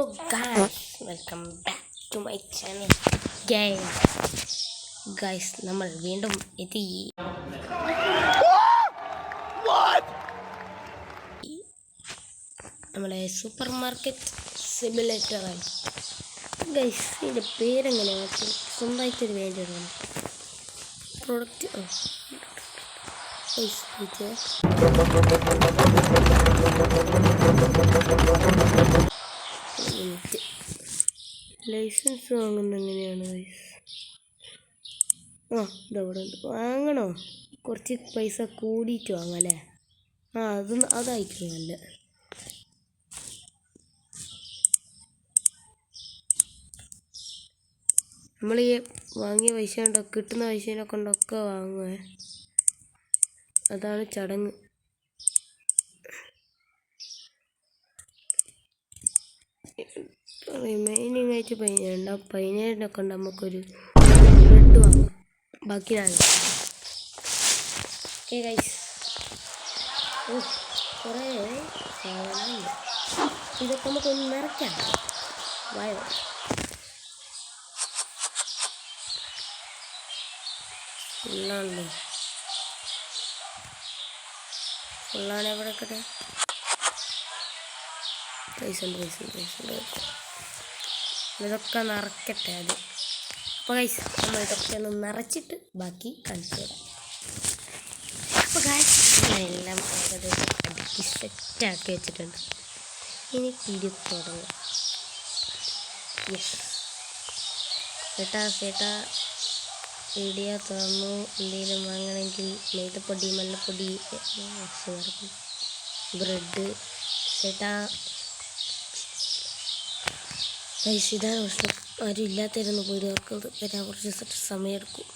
Hello guys, welcome back to my channel. Guys, നമ്മൾ വീണ്ടും എത്തി. നമ്മളെ സൂപ്പർ മാർക്കറ്റ് സിമുലേറ്റർ ആണ്. ഗൈസ്, ഇതിൻ്റെ പേരെങ്ങനെ വെച്ചാൽ സ്വന്തമായിട്ടൊരു വേണ്ടിയാണ് പ്രോഡക്റ്റ്. ലൈസൻസ് വാങ്ങുന്നത് എങ്ങനെയാണ് ഗൈസ്? ഇതവിടെ ഉണ്ട്. വാങ്ങണോ? കുറച്ച് പൈസ കൂടിയിട്ട് വാങ്ങാം അല്ലേ? അതായിരിക്കും നല്ല. നമ്മൾ ഈ വാങ്ങിയ പൈസ കൊണ്ടോ കിട്ടുന്ന പൈസേനെ കൊണ്ടൊക്കെ വാങ്ങുവേ. അതാണ് ചടങ്ങ്. റിമൈനിങ് ആയിട്ട് 17 കൊണ്ട് നമുക്കൊരു ബ്രെഡ് വാങ്ങാം. ബാക്കി ഞാൻ ഗൈസ് കുറേ സാധനമുണ്ട്. ഇതൊക്കെ നമുക്കൊന്ന് നിറയ്ക്കാം. വായോ ഫുള്ളാണല്ലോ. ഫുള്ളാണ്. എവിടെ കട്ടെ പൈസ ഇതൊക്കെ നിറയ്ക്കട്ടെ അത്. അപ്പോൾ ഗൈസ്, നമ്മൾ ഇതൊക്കെ ഒന്ന് നിറച്ചിട്ട് ബാക്കി കാണിച്ചു തരാം. അപ്പോൾ ഗൈസ്, എല്ലാം ഏകദേശം അടുക്കി സെറ്റാക്കി വെച്ചിട്ടുണ്ട്. ഇനി വീഡിയോ തുടങ്ങാം. യെസ് ചേട്ടാ വീഡിയോ തുറന്നു. എന്തെങ്കിലും വാങ്ങണമെങ്കിൽ മൈദപ്പൊടി, മല്ലപ്പൊടി, ബ്രെഡ് ചേട്ടാ. ഗൈസ്, ഇതാണ് പ്രശ്നം. ആരും ഇല്ലാത്തവരൊന്നും പോയി ഓർക്കുന്നത് വരാൻ കുറച്ച് സമയമെടുക്കും.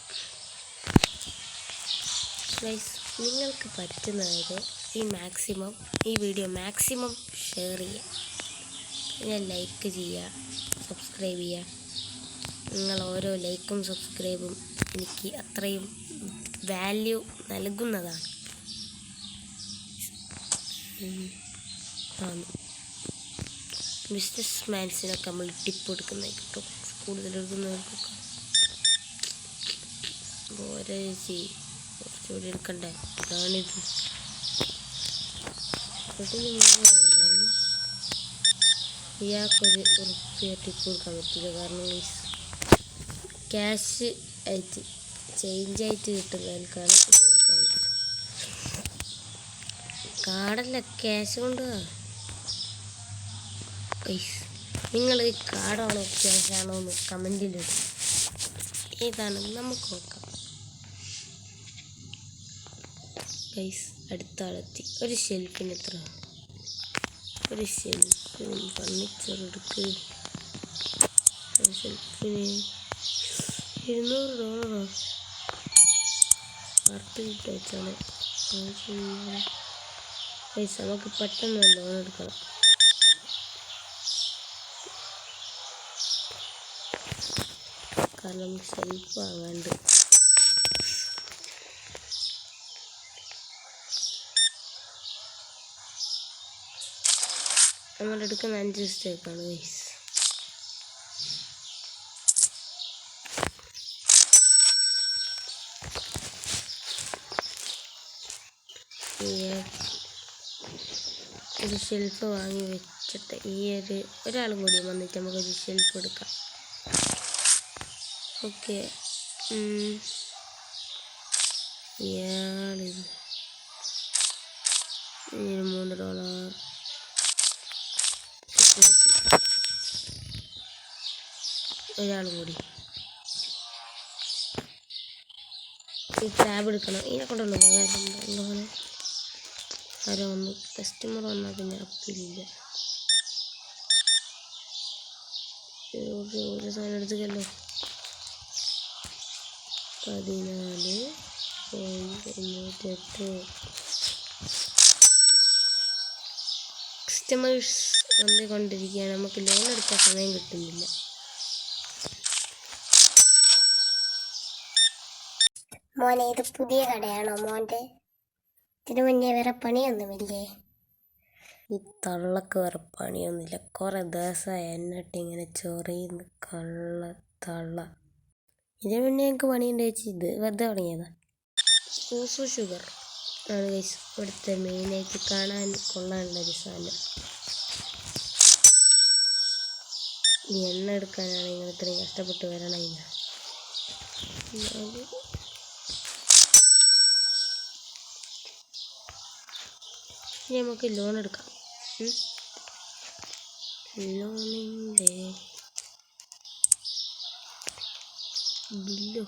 ഗൈസ്, നിങ്ങൾക്ക് പറ്റുന്നതായത് ഈ വീഡിയോ മാക്സിമം ഷെയർ ചെയ്യുക, പിന്നെ ലൈക്ക് ചെയ്യുക, സബ്സ്ക്രൈബ് ചെയ്യുക. നിങ്ങൾ ഓരോ ലൈക്കും സബ്സ്ക്രൈബും എനിക്ക് അത്രയും വാല്യൂ നൽകുന്നതാണ്. ബിസിനസ് മാൻസിനൊക്കെ നമ്മൾ ടിപ്പ് കൊടുക്കുന്നത് കിട്ടും. കൂടുതൽ എടുക്കുന്നവർക്കൊക്കെ ഓരോ കുറച്ചുകൂടി എടുക്കണ്ടേ. അതാണിത്. കാരണം ഇയാൾക്കൊരു ഉറുപ്പിക ടിപ്പ് കൊടുക്കാൻ പറ്റില്ല. കാരണം ക്യാഷ് ആയിട്ട് ചേഞ്ചായിട്ട് കിട്ടുന്നവർക്കാണ് ഇത് കൊടുക്കാൻ പറ്റും. കാർഡല്ല, ക്യാഷ് കൊണ്ട്. നിങ്ങൾ കാർഡാണോ ക്യാഷാണോ എന്ന് കമൻറ്റിലിടും. ഏതാണ് നമുക്ക് നോക്കാം. ഗൈസ്, അടുത്ത ആളെത്തി. ഒരു ഷെൽഫിന് എത്ര? ഒരു ഷെൽഫിന് ഫർണിച്ചർ എടുക്ക്. ഷെൽഫിന് $200 ആർട്ടിട്ട് വെച്ചാണ്. ഗൈസ്, നമുക്ക് പെട്ടെന്ന് ലോൺ എടുക്കണം. കാരണം ഷെൽഫ് വാങ്ങാണ്ട്. നമ്മളെടുക്കുന്ന 5 സ്റ്റേക്കാണ് ഗൈസ്. ഒരു ഷെൽഫ് വാങ്ങി വെച്ചിട്ട് ഒരാളും കൂടി വന്നിട്ട് നമുക്കൊരു ഷെൽഫ് എടുക്കാം. ഓക്കെ, ഇയാളിത് $3 ഒരാളും കൂടി. ഈ ടാബ് എടുക്കണം. ഇതിനെ കൊണ്ടുള്ള ഉപകാരം ആരോ ഒന്ന് കസ്റ്റമർ വന്നാൽ പിന്നെ അപ്പില്ല. ഒരു സാധനം എടുത്തുക്കല്ലോ. 14.98. കസ്റ്റമേഴ്സ് വന്നുകൊണ്ടിരിക്കുകയാണ്. നമുക്ക് ലോൺ എടുക്കാൻ സമയം കിട്ടുന്നില്ല. മോനെ, ഇത് പുതിയ കടയാണോ മോൻ്റെ? ഇതിനു മുന്നേ വേറെ പണിയൊന്നുമില്ലേ? ഈ തള്ളക്ക് വേറെ പണിയൊന്നുമില്ല. കുറേ ദിവസമായി എന്നിട്ട് ഇങ്ങനെ ചൊറിയുന്ന തള്ള. ഇതിന് മുന്നേ ഞങ്ങൾക്ക് പണിയുണ്ട് വെച്ച് ഇത് വെറുതെ തുടങ്ങിയതാ. ഓസോ ഷുഗർ ആണ് ഗൈസ് ഇവിടുത്തെ മെയിനായിട്ട് കാണാൻ കൊള്ളാനുള്ളൊരു സാധനം. ഈ എണ്ണ എടുക്കാനാണ് നിങ്ങൾ ഇത്രയും കഷ്ടപ്പെട്ട് വരണമില്ല. ഇനി നമുക്ക് ലോൺ എടുക്കാം. ലോണിൻ്റെ ബില്ലോ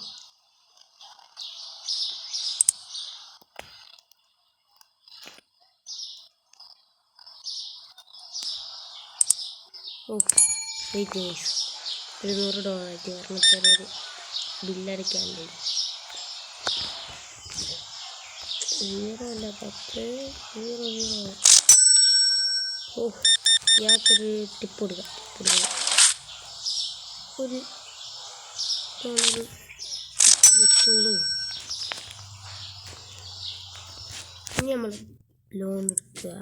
വെയിറ്റ് ഗൈസ്, ഒരു $100 കാരണം ചെറിയൊരു ബില്ലടയ്ക്കാനുണ്ട്. 0 അല്ല 10 0. ഇയാൾക്കൊരു ടിപ്പ് കൊടുക്കാം. ഒരു വെച്ചോളൂ. ഇനി നമ്മൾ ലോൺ എടുക്കുക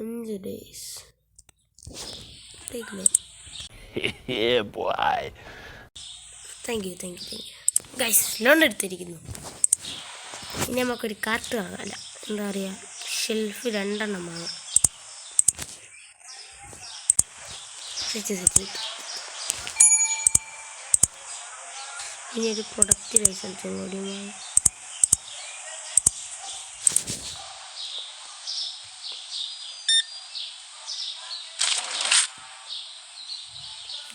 5 days. Thank you guys, loan എടുത്തിരിക്കുന്നു. ഇനി നമുക്കൊരു കാർട്ട് വാങ്ങാമല്ല, എന്താ പറയുക, ഷെൽഫ് 2 വാങ്ങാം. സെറ്റ്. ഇനി ഒരു പ്രൊഡക്റ്റ് ലൈസൻസും കൂടി വാങ്ങാം.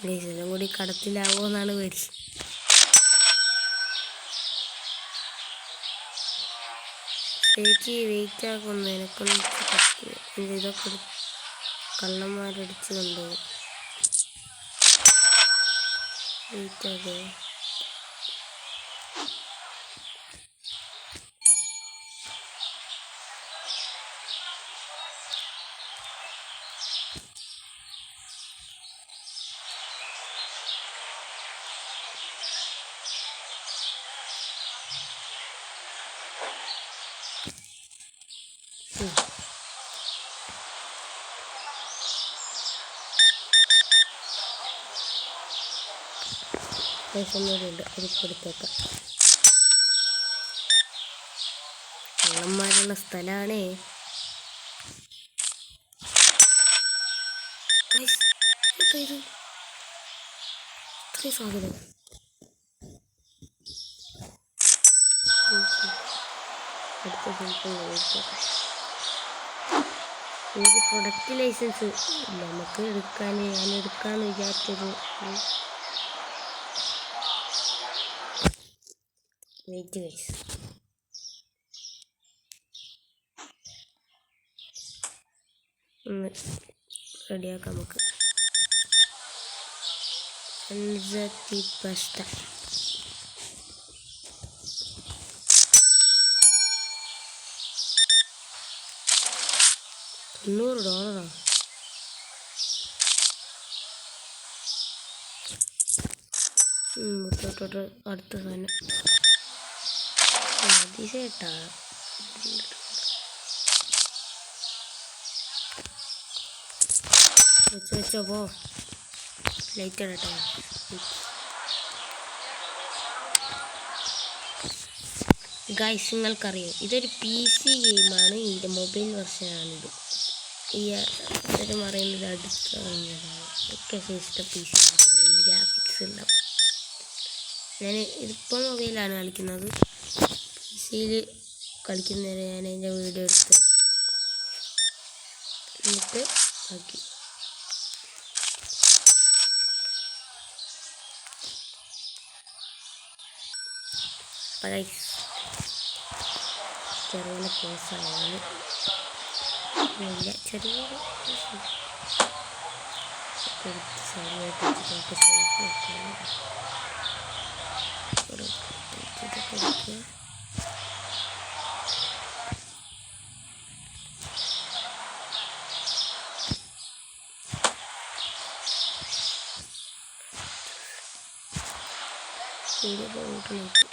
ലൈസൻസും കൂടി കടത്തിലാവോ എന്നാണ് പേടി. ചേച്ചി വെയിറ്റ് ആക്കുന്നു, എനക്കൊന്നും ഇതൊക്കെ കള്ളന്മാരടിച്ച് കൊണ്ടുപോകും. വെയിറ്റ് ആകെ ഒന്നുകൂടിയുണ്ട്, അതിപ്പോൾ എടുത്തേക്കാം. കള്ളന്മാരുള്ള സ്ഥലമാണേ. ഇത്രയും സ്വാഗതം. അടുത്ത എനിക്ക് പ്രൊഡക്റ്റ് ലൈസൻസ് നമുക്ക് ഞാൻ എടുക്കാമെന്ന് വിചാരിച്ചത്. വെയിറ്റ് ഗൈസ്, ഒന്ന് റെഡിയാക്കാം നമുക്ക്. പസ്റ്റ $100. അടുത്ത സാധനം അതിശേട്ടാ. വെച്ചോ പോ, ലൈറ്റ് ഇടട്ടെ. ഗൈസ്, നിങ്ങൾക്കറിയാം ഇതൊരു PC ഗെയിമാണ്. ഇതിൻ്റെ മൊബൈൽ വെർഷനാണിത്. ഇതൊരു പറയുന്നത് അടുത്തിറങ്ങിയതാണ്. ഒക്കെ ഇഷ്ടം PC വെർഷനാണ്. ഗ്രാഫിക്സ് ഉണ്ടാവും. ഞാൻ ഇതിപ്പോൾ മൊബൈലാണ് കളിക്കുന്നത്. PC-യിൽ കളിക്കുന്നവരെ ഞാൻ അതിൻ്റെ വീഡിയോ എടുത്ത് എന്നിട്ട് ബാക്കി. ചെറിയ കേസാണ്, ചെറിയൊരു സൈഡിലേക്ക് വെച്ചിട്ട് ഷെൽഫ് വെക്കണം. ഇതൊക്കെ വെക്കുക. വീഡിയോ പോയിട്ട് നോക്കി.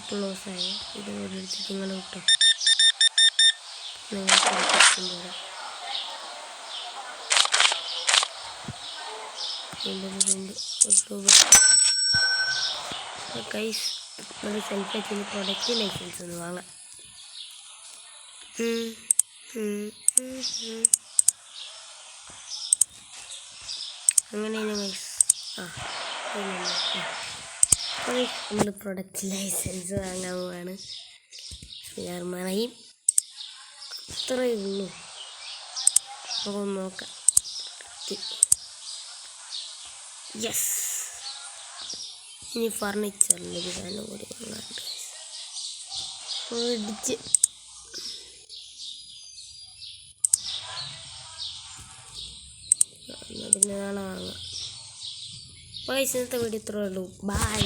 ക്ലോസ് ആയി. ഇത് ഓടിച്ചിട്ട് നിങ്ങൾ കിട്ടോ, നിങ്ങൾ ഗൈസ് നമ്മൾ സെൽഫ് വെച്ചിന് പ്രൊഡക്റ്റ് ലൈസൻസ് ഒന്ന് വാങ്ങാം. അങ്ങനെയാണ് ഗൈസ്. നമ്മൾ പ്രൊഡക്റ്റ് ലൈസൻസ് വാങ്ങാൻ പോവാണ്. മറയും ഇത്രയേ ഉള്ളൂ. നമുക്ക് നോക്കാം. യെസ്, ഇനി ഫർണിച്ചറിലൊരു സാധനം കൂടി വാങ്ങാറുണ്ട്. ഓടിച്ച് പിന്നെ നാളെ വാങ്ങാം. അപ്പോൾ ഇന്നത്തെ വീഡിയോ ഇത്രയേ ഉള്ളൂ. ബൈ.